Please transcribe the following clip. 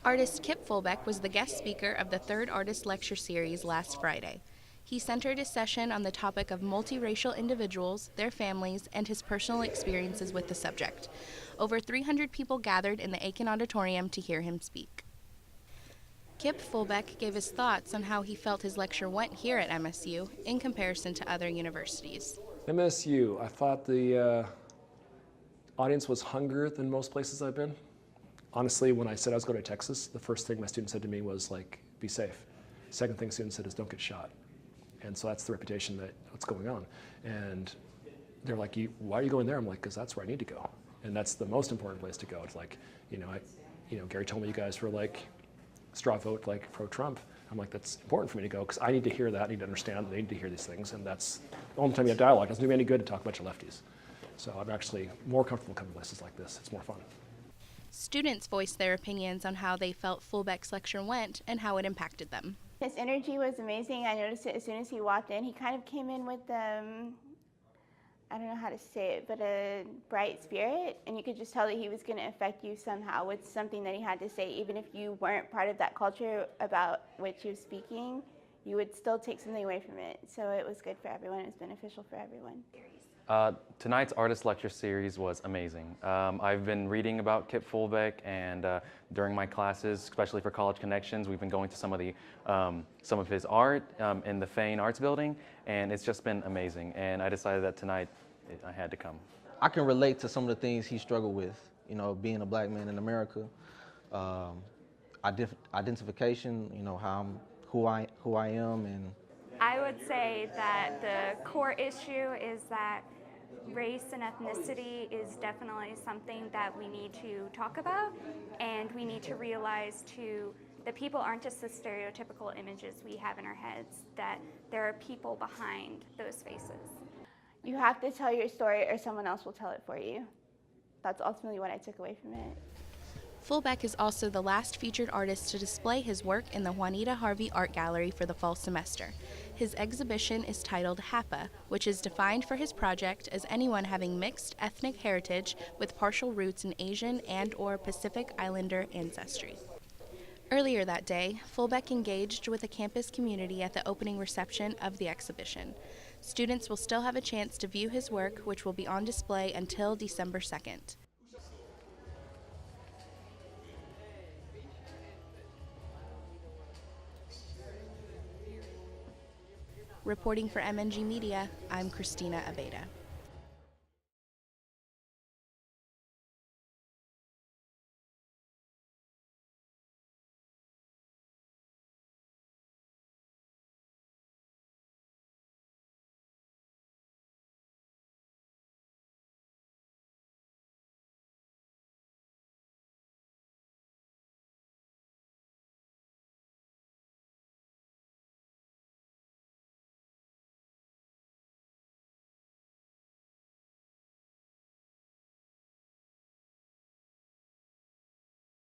Artist Kip Fulbeck was the guest speaker of the third artist lecture series last Friday. He centered his session on the topic of multiracial individuals, their families, and his personal experiences with the subject. Over 300 people gathered in the Akin Auditorium to hear him speak. Kip Fulbeck gave his thoughts on how he felt his lecture went here at MSU in comparison to other universities. MSU, I thought the audience was hungrier than most places I've been. Honestly, when I said I was going to Texas, the first thing my students said to me was like, be safe. Second thing students said is don't get shot. And so that's the reputation that what's going on. And they're like, why are you going there? I'm like, because that's where I need to go. And that's the most important place to go. It's like, Gary told me you guys were like straw vote, like pro-Trump. I'm like, that's important for me to go because I need to hear that, I need to understand, I need to hear these things. And that's the only time you have dialogue. It doesn't do me any good to talk a bunch of lefties. So I'm actually more comfortable coming to places like this. It's more fun. Students voiced their opinions on how they felt Fulbeck's lecture went and how it impacted them. His energy was amazing. I noticed it as soon as he walked in. He kind of came in with, I don't know how to say it, but a bright spirit. And you could just tell that he was going to affect you somehow with something that he had to say. Even if you weren't part of that culture about which he was speaking, you would still take something away from it. So it was good for everyone. It was beneficial for everyone. Tonight's artist lecture series was amazing. I've been reading about Kip Fulbeck, and during my classes, especially for College Connections, we've been going to some of his art in the Fane Arts Building, and it's just been amazing. And I decided that tonight I had to come. I can relate to some of the things he struggled with, being a black man in America, identification, who I am, and I would say that the core issue is that race and ethnicity is definitely something that we need to talk about, and we need to realize too that people aren't just the stereotypical images we have in our heads, that there are people behind those faces. You have to tell your story or someone else will tell it for you. That's ultimately what I took away from it. Fulbeck is also the last featured artist to display his work in the Juanita Harvey Art Gallery for the fall semester. His exhibition is titled HAPA, which is defined for his project as anyone having mixed ethnic heritage with partial roots in Asian and/or Pacific Islander ancestry. Earlier that day, Fulbeck engaged with a campus community at the opening reception of the exhibition. Students will still have a chance to view his work, which will be on display until December 2nd. Reporting for MNG Media, I'm Kristina Abeyta.